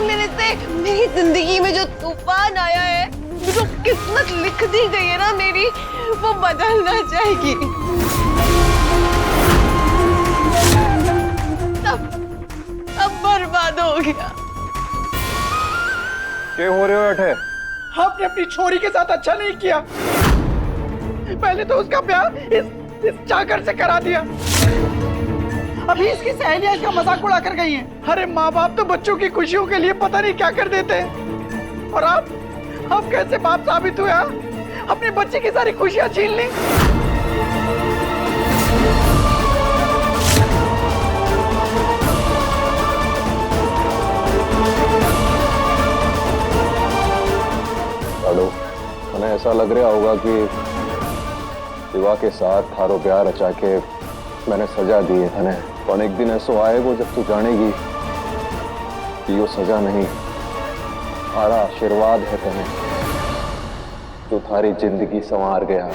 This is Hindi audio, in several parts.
मांग लेने से मेरी जिंदगी में जो तूफान आया है, जो किस्मत लिख दी गई है ना मेरी, वो बदलना चाहिए। अब बर्बाद हो गया। क्या हो रहे हो बैठे? आपने अपनी छोरी के साथ अच्छा नहीं किया। पहले तो उसका ब्याह इस चाकर से करा दिया, अभी इसकी सहेलियां इसका मजाक उड़ा कर गई हैं। अरे माँ बाप तो बच्चों की खुशियों के लिए पता नहीं क्या कर देते हैं, और आप कैसे बाप साबित हुए? अपनी बच्ची की सारी खुशियां छीन ली। हेलो, मैंने ऐसा लग रहा होगा कि विवाह के साथ थारो प्यार रचा के मैंने सजा दी है थाने, पर एक दिन ऐसा आएगा जब तू जानेगी कि यो सजा नहीं, थारा आशीर्वाद है तने, जो थारी जिंदगी संवार गया।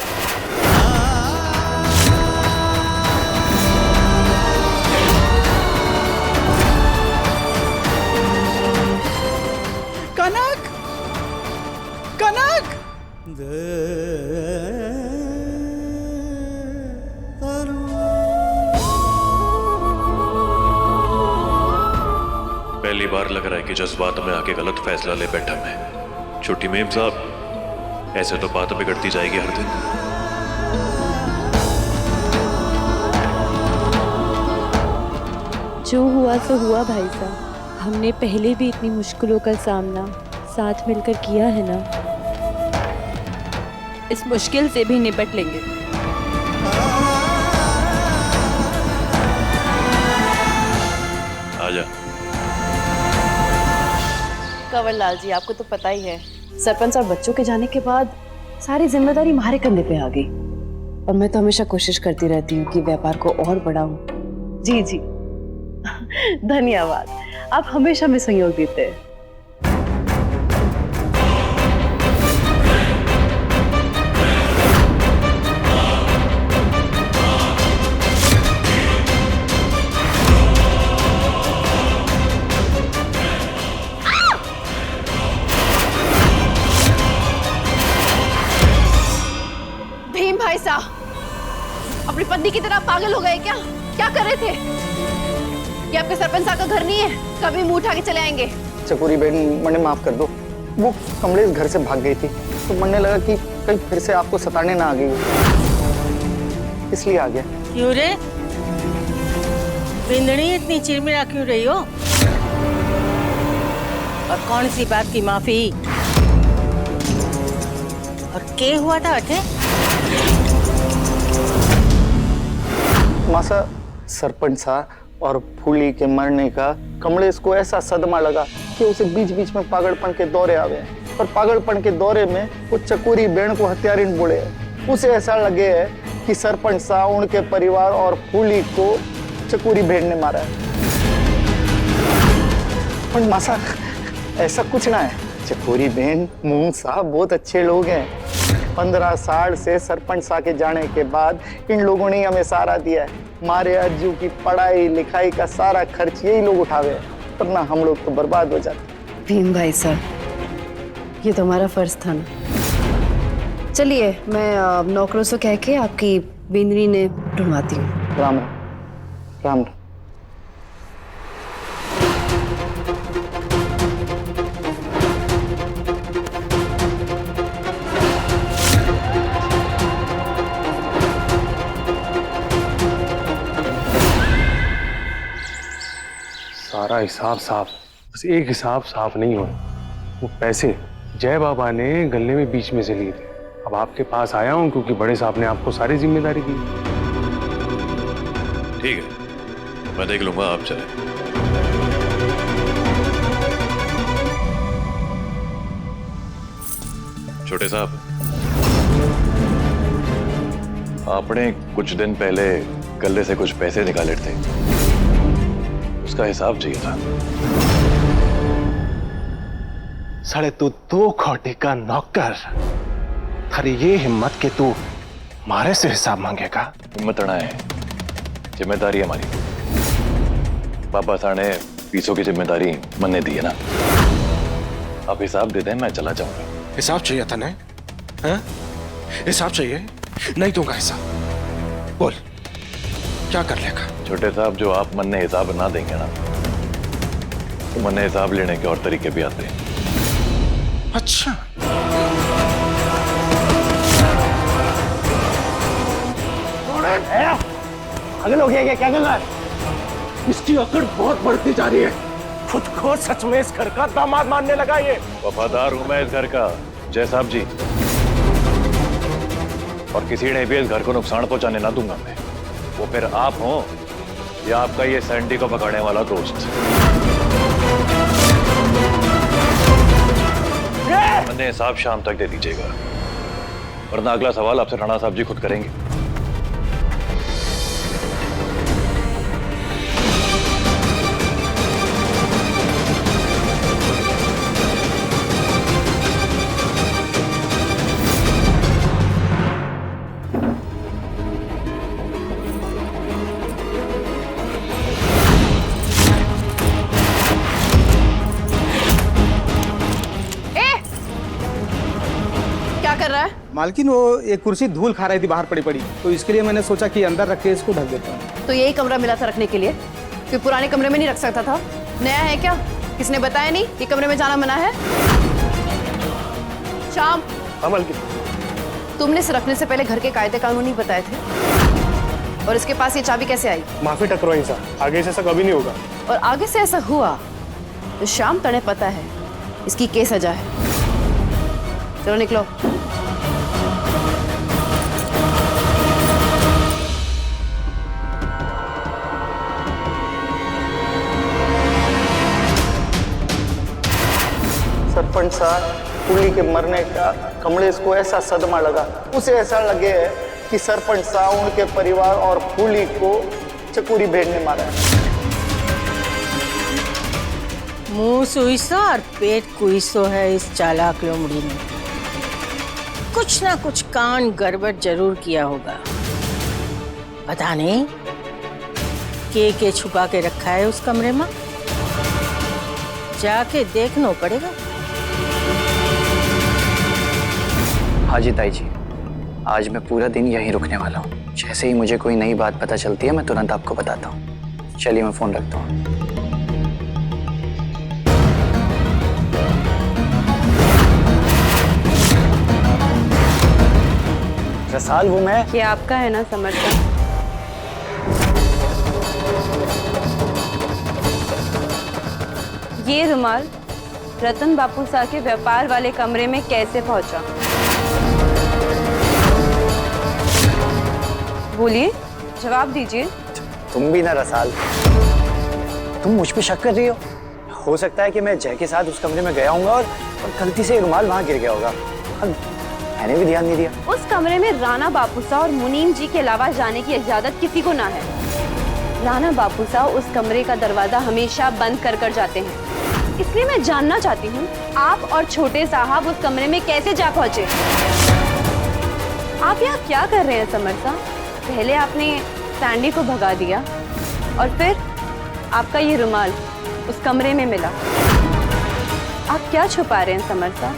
कनक, कनक! पहली बार लग रहा है कि जज्बात में आके गलत फैसला ले बैठा मैं। छोटी मेम साहब, ऐसे तो बात बिगड़ती जाएगी हर दिन। जो हुआ सो हुआ भाई साहब, हमने पहले भी इतनी मुश्किलों का सामना साथ मिलकर किया है ना, इस मुश्किल से भी निपट लेंगे। आजा। कंवरलाल जी, आपको तो पता ही है, सरपंच और बच्चों के जाने के बाद सारी जिम्मेदारी हमारे कंधे पे आ गई, और मैं तो हमेशा कोशिश करती रहती हूँ कि व्यापार को और बढ़ाऊं। जी जी धन्यवाद, आप हमेशा में सहयोग देते हैं। भीम भाई साहब अपनी पत्नी की तरह पागल हो गए क्या? क्या कर रहे थे? ये आपके सरपंच साहब का घर नहीं है, कभी मुंह उठा के चले आएंगे। चकोरी बहन, मने माफ कर दो, वो कमलेश घर से भाग गई थी, तो मन लगा कि कहीं फिर से आपको सताने ना आ गई हो, इसलिए आ गया। क्यों रे? बिंदनी इतनी चिरमिरा क्यों रही हो? और कौन सी बात की माफी? और क्या हुआ था अठे? मासा, सरपंच साहब और फूली के मरने का कमलेश को ऐसा सदमा लगा कि उसे बीच बीच में पागलपन के दौरे आवे, और पागलपन के दौरे में वो चकोरी बहन को हत्यारिन बोले। उसे ऐसा लगे है कि सरपंच साहब, उनके परिवार और फूली को चकोरी बहन ने मारा है। पर मासा, ऐसा कुछ ना है। चकोरी बहन, मूंग साहब बहुत अच्छे लोग हैं। 15 साल से सरपंच साहब के जाने के बाद इन लोगों ने हमें सहारा दिया है। हमारे अज्जू की पढ़ाई लिखाई का सारा खर्च यही लोग उठावे, वरना हम लोग तो बर्बाद हो जाते। भीम भाई साहब, ये तो हमारा फर्ज था ना। चलिए, मैं नौकरों से कह के आपकी बिंदनी ने ढूंढवाती हूँ। राम राम। सारा हिसाब साफ, बस एक हिसाब साफ नहीं हुआ। वो पैसे जय बाबा ने गले में बीच में से लिए थे। अब आपके पास आया हूं क्योंकि बड़े साहब ने आपको सारी जिम्मेदारी दी। ठीक है, मैं देख लूंगा, आप चले। छोटे साहब, आपने कुछ दिन पहले गले से कुछ पैसे निकाले थे, उसका हिसाब चाहिए था। साले तू 2 खोटे का नौकर, थारी ये हिम्मत के तू मारे से हिसाब मांगेगा? हिम्मत अड़ा है, जिम्मेदारी हमारी। बाबा साहब ने फीसों की जिम्मेदारी मन ने दी है ना, आप हिसाब दे दें, मैं चला जाऊंगा। हिसाब चाहिए था ना? हाँ? हिसाब चाहिए? नहीं दूंगा हिसाब। बोल क्या कर लेगा? छोटे साहब, जो आप मन ने हिसाब ना देंगे ना, तो मन ने हिसाब लेने के और तरीके भी आते हैं। अच्छा, अगल हो गया क्या कर रहा है? इसकी अकड़ बहुत बढ़ती जा रही है। खुद को सच में इस घर का दामाद मानने लगा ये। वफादार हूं मैं इस घर का, जय साहब जी, और किसी ने भी इस घर को नुकसान पहुंचाने ना दूंगा मैं। वो फिर आप हो या आपका ये सैंडी को पकड़ने वाला दोस्त। मैंने हिसाब शाम तक दे दीजिएगा, वरना अगला सवाल आपसे राणा साहब जी खुद करेंगे। कर रहा है? मालकिन वो एक कुर्सी धूल खा रही थी बाहर पड़ी पड़ी, तो इसके लिए मैंने सोचा कि अंदर रख के इसको ढक देता हूँ। तो यही कमरा मिला था रखने के लिए? फिर पुराने कमरे में नहीं रख सकता था? नया है क्या? किसने बताया नहीं कि कमरे में जाना मना है? शाम, मालकिन, तुमने इसे रखने से पहले घर के कायदे कानून नहीं बताए थे? और इसके पास ये चाबी कैसे आई? माफी टकराई साहब, आगे से ऐसा कभी नहीं होगा। और आगे से ऐसा हुआ तो शाम तने पता है इसकी केस सजा है। चलो निकलो। सरपंच साहब, कुली के मरने का कमलेश को ऐसा सदमा लगा, उसे ऐसा लगे है कि सरपंच साहब उनके परिवार और कुली को चकोरी भेड़ ने मारा है। मुंह सुईसो और पेट कुईसो है इस चालाक लोमड़ी ने। कुछ ना कुछ कान गड़बड़ जरूर किया होगा। पता नहीं के छुपा के रखा है उस कमरे में, जाके देखना पड़ेगा। हाँ जी ताई जी, आज मैं पूरा दिन यहीं रुकने वाला हूँ। जैसे ही मुझे कोई नई बात पता चलती है मैं तुरंत आपको बताता हूँ। चलिए मैं फोन रखता हूँ। रसाल, वो मैं। ये आपका है ना समर्थन? ये रुमाल रतन बापू साहब के व्यापार वाले कमरे में कैसे पहुंचा? बोलिए, जवाब दीजिए। तुम भी ना रसाल, तुम मुझ पे शक कर रही हो सकता है कि मैं जय के साथ उस कमरे में गया हूँ और गलती से रुमाल वहां गिर गया होगा। मैंने भी ध्यान नहीं दिया। उस कमरे में राणा बापू साहब और मुनीम जी के अलावा जाने की इजाजत किसी को ना है। राणा बापू साहब उस कमरे का दरवाजा हमेशा बंद कर कर जाते हैं। इसलिए मैं जानना चाहती हूँ आप और छोटे साहब उस कमरे में कैसे जा पहुंचे? आप यहाँ क्या कर रहे हैं समर साहब? पहले आपने सैंडी को भगा दिया और फिर आपका ये रुमाल उस कमरे में मिला। आप क्या छुपा रहे हैं समर साहब?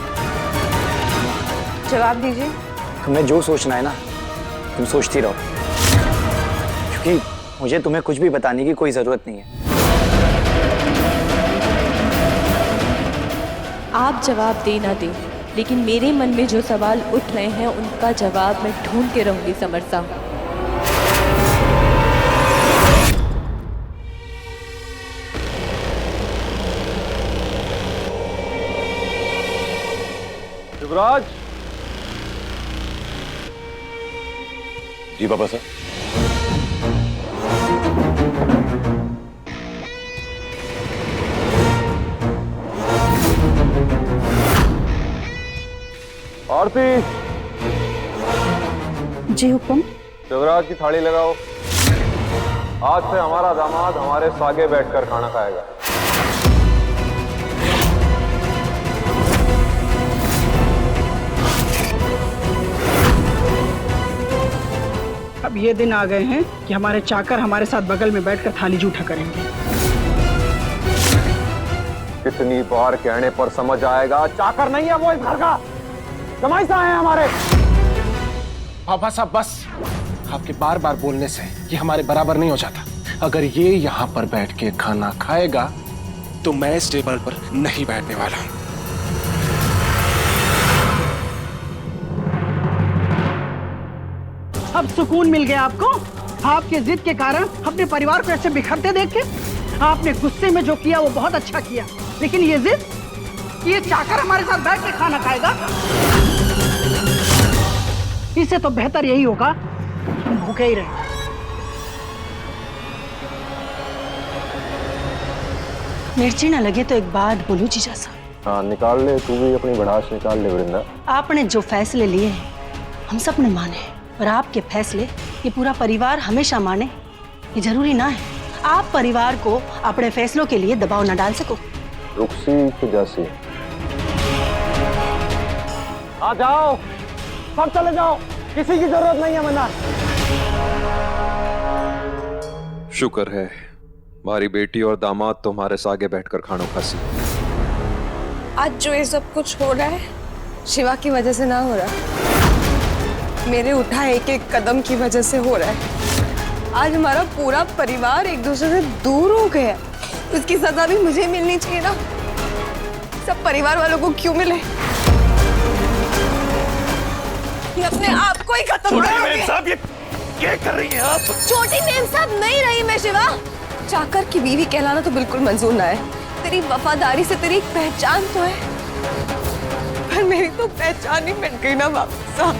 जवाब दीजिए। तुम्हें जो सोचना है ना तुम सोचती रहो, क्योंकि मुझे तुम्हें कुछ भी बताने की कोई जरूरत नहीं है। आप जवाब दे ना दें, लेकिन मेरे मन में जो सवाल उठ रहे हैं उनका जवाब मैं ढूंढ के रहूंगी समर साहब। युवराज जी, पापा सर। आरती जी हुक्म। युवराज की थाली लगाओ। आज से हमारा दामाद हमारे सागे बैठकर खाना खाएगा। अब ये दिन आ गए हैं कि हमारे चाकर हमारे साथ बगल में बैठकर थाली जूठा करेंगे। कितनी बार कहने पर समझ आएगा? चाकर नहीं है वो इस घर का, जमाई सा है हमारे। पापा साहब बस, आपके बार बार बोलने से ये हमारे बराबर नहीं हो जाता। अगर ये यहाँ पर बैठ के खाना खाएगा तो मैं इस टेबल पर नहीं बैठने वाला हूँ। अब सुकून मिल गया आपको? आपके जिद के कारण अपने परिवार को ऐसे बिखरते देख के? आपने गुस्से में जो किया वो बहुत अच्छा किया, लेकिन ये जिद, ये चाकर हमारे साथ बैठ के खाना खाएगा, इससे तो बेहतर यही होगा तुम भूखे ही रहे। मिर्ची ना लगे तो एक बात बोलूं जीजा साहब। हाँ निकाल ले, तू भी अपनी भड़ास निकाल ले वृंदा। आपने जो फैसले लिए हैं हम सब ने माने, और आपके फैसले ये पूरा परिवार हमेशा माने ये जरूरी ना है। आप परिवार को अपने फैसलों के लिए दबाव न डाल सको। रुकसी तो जासी। आ जाओ, सब चले जाओ, किसी की जरूरत नहीं है मना। शुक्र है हमारी बेटी और दामाद तुम्हारे सागे बैठकर खानों खासी। आज जो ये सब कुछ हो रहा है शिवा की वजह से ना हो रहा, मेरे उठाए एक एक कदम की वजह से हो रहा है। आज हमारा पूरा परिवार एक दूसरे से दूर हो गया। उसकी सजा भी मुझे मिलनी चाहिए ना, सब परिवार वालों को क्यों मिले? ये अपने आप को ही खत्म करोगे। साहब ये क्या कर रही हैं आप? छोटी मेम साहब नहीं रही मैं शिवा। चाकर की बीवी कहलाना तो बिल्कुल मंजूर ना है। तेरी वफादारी से तेरी एक पहचान तो है, पर मेरी तो पहचान ही मिट गई ना बाबू साहब।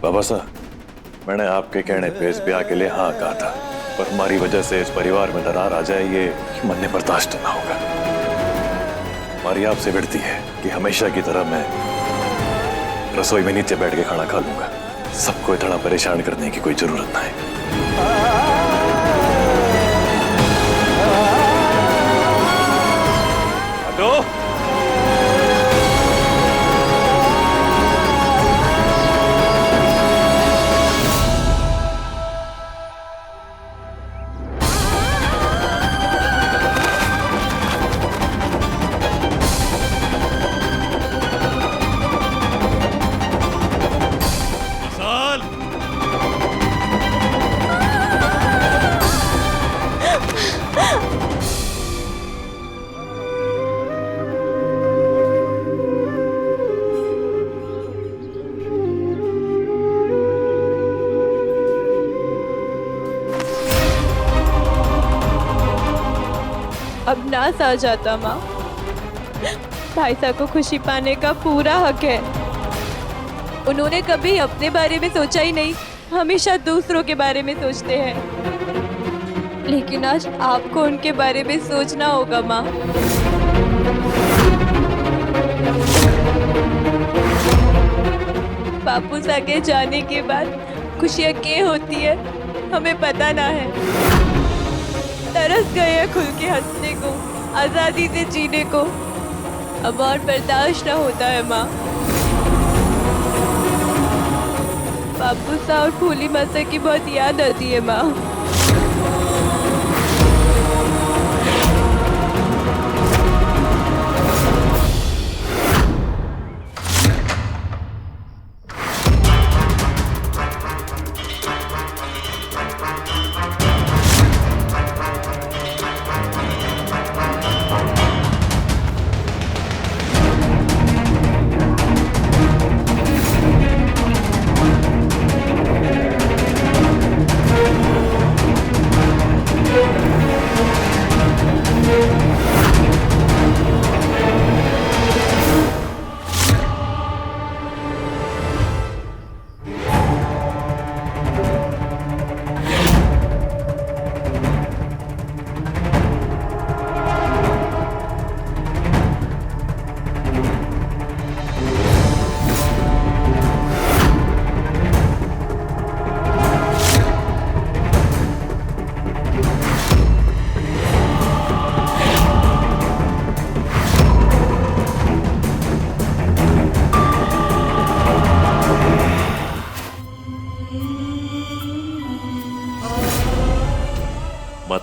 बाबा साहब, मैंने आपके कहने पे इस ब्याह के लिए हाँ कहा था, पर हमारी वजह से इस परिवार में दरार आ जाए ये मन में बर्दाश्त ना होगा। हमारी आपसे विनती है कि हमेशा की तरह मैं रसोई में नीचे बैठ के खाना खा लूंगा। सबको इतना परेशान करने की कोई जरूरत ना है। अब नास आ जाता माँ। भाई साहब को खुशी पाने का पूरा हक है। उन्होंने कभी अपने बारे में सोचा ही नहीं, हमेशा दूसरों के बारे में सोचते हैं। लेकिन आज आपको उनके बारे में सोचना होगा माँ। बापू सागे जाने के बाद खुशियाँ क्या होती है हमें पता ना है। तरस गए हैं खुल के हंसने को, आजादी से जीने को। अब और बर्दाश्त ना होता है माँ। बापू सा और फूली माता की बहुत याद आती है माँ।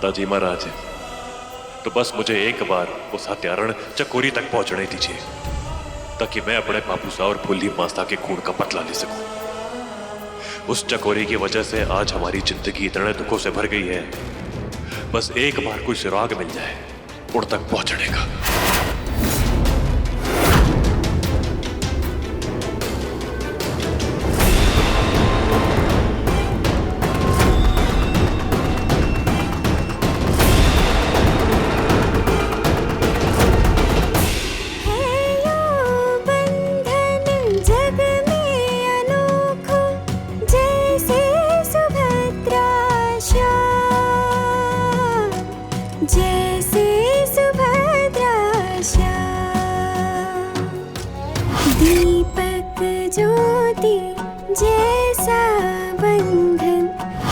माताजी महाराज, तो बस मुझे एक बार उस हत्यारण चकोरी तक पहुंचने दीजिए, ताकि मैं अपने बापू साहब और फुल्ली मास्ता के खून का बदला ले सकूं। उस चकोरी की वजह से आज हमारी जिंदगी इतने दुखों से भर गई है। बस एक बार कोई सुराग मिल जाए उड़ तक पहुंचने का। जैसे सुभद्रा दीपक ज्योति जैसा बंधन,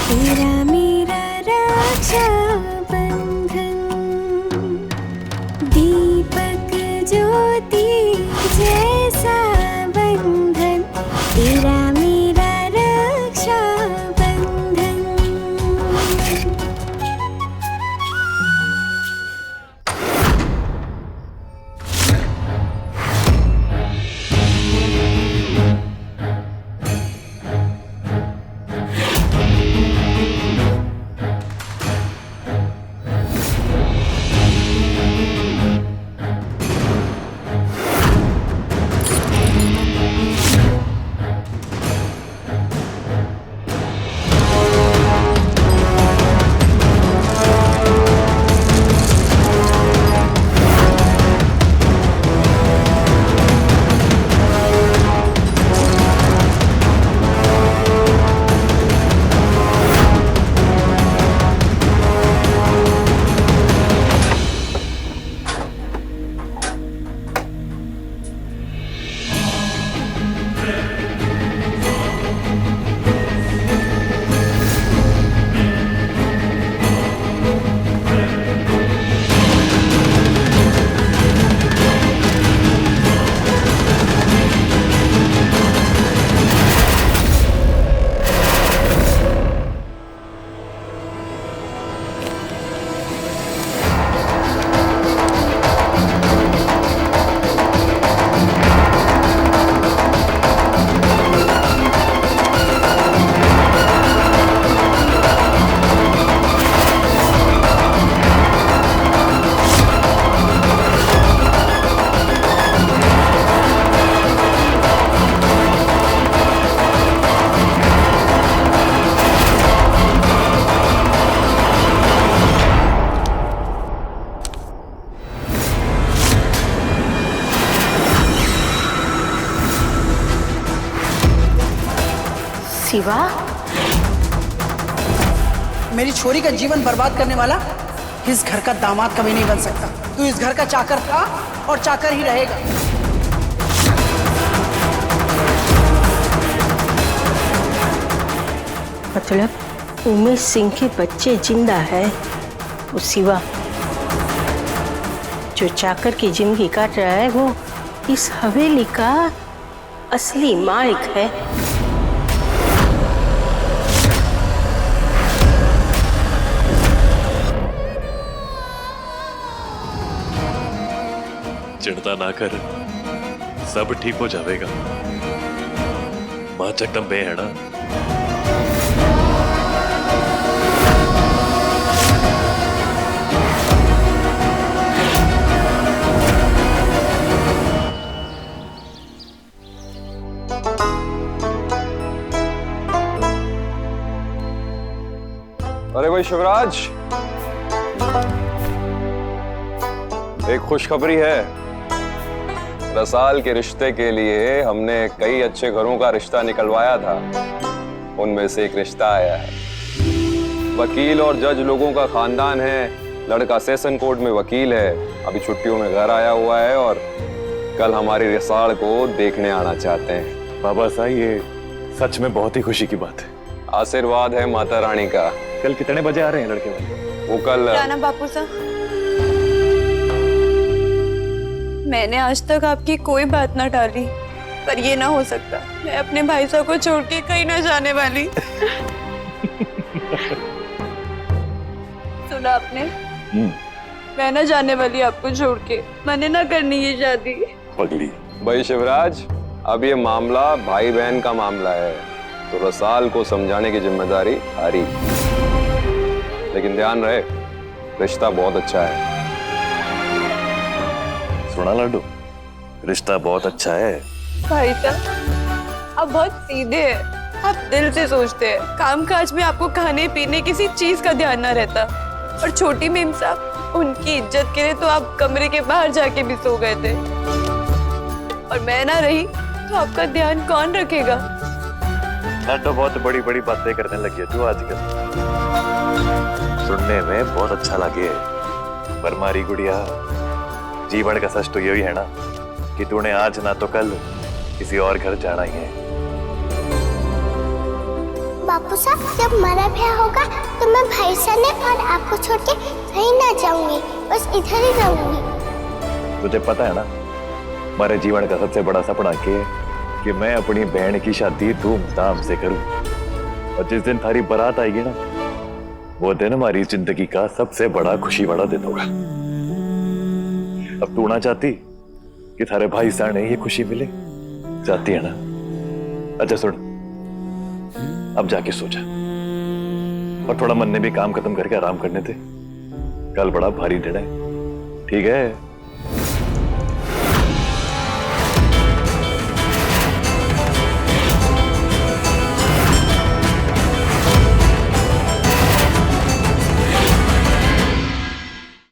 तेरा मेरा रक्षा बंधन। दीपक ज्योति जैसा बंधन, तेरा मेरा रक्षा बंधन। शिवा, मेरी छोरी का जीवन बर्बाद करने वाला इस घर का दामाद कभी नहीं बन सकता। तू इस घर का चाकर था और चाकर ही रहेगा। मतलब उमेश सिंह के बच्चे जिंदा है। वो शिवा जो चाकर की जिंदगी काट रहा है, वो इस हवेली का असली मालिक है। चिंता ना कर, सब ठीक हो जाएगा। मां जगदम्बे है ना। अरे भाई शिवराज, एक खुशखबरी है। रसाल के रिश्ते के लिए हमने कई अच्छे घरों का रिश्ता निकलवाया था, उनमें से एक रिश्ता आया है। वकील और जज लोगों का खानदान है। लड़का सेशन कोर्ट में वकील है, अभी छुट्टियों में घर आया हुआ है और कल हमारी रसाल को देखने आना चाहते हैं। बाबा साहब, ये सच में बहुत ही खुशी की बात है। आशीर्वाद है माता रानी का। कल कितने बजे आ रहे हैं लड़के वाले? वो कल राणा बापू साहब, मैंने आज तक आपकी कोई बात ना टाली, पर ये ना हो सकता। मैं अपने भाई साहब को छोड़ के कहीं ना जाने वाली। सुना आपने? मैं ना जाने वाली आपको छोड़ के, मैंने ना करनी ये शादी। पगली भाई शिवराज, अब ये मामला भाई बहन का मामला है, तो रसाल को समझाने की जिम्मेदारी हमारी। लेकिन ध्यान रहे, रिश्ता बहुत अच्छा है। सुना लड्डू, रिश्ता बहुत अच्छा है। भाई साहब, आप बहुत सीधे हैं, आप दिल से सोचते हैं। काम काज में आपको खाने पीने किसी चीज का ध्यान ना रहता। और छोटी मीम साहब, उनकी इज्जत के लिए तो आप कमरे के बाहर जाके भी सो गए थे। और मैं ना रही तो आपका ध्यान कौन रखेगा? लड्डू बहुत बड़ी बड़ी बातें करने लगी है तू आजकल। सुनने में बहुत अच्छा लगे, पर मारी गुड़िया, जीवन का सच तो यही है ना कि तूने आज ना तो कल किसी और घर जाना ही है। बापू साहब, जब हमारा ब्याह होगा तो मैं भाई साहब और आपको छोड़ के कहीं ना जाऊंगी, बस इधर ही रहूंगी। तुझे पता है ना, हमारे जीवन का सबसे बड़ा सपना क्या है कि मैं अपनी बहन की शादी धूमधाम से करूं। और जिस दिन थारी बारात आएगी ना, वो दिन हमारी जिंदगी का सबसे बड़ा खुशी वाला दिन होगा। अब तू ना चाहती कि थारे भाई साहब ये खुशी मिले? चाहती है ना? अच्छा सुन, अब जाके सो जा और थोड़ा मन ने भी काम खत्म करके आराम करने दे। कल बड़ा भारी दिन है, ठीक है?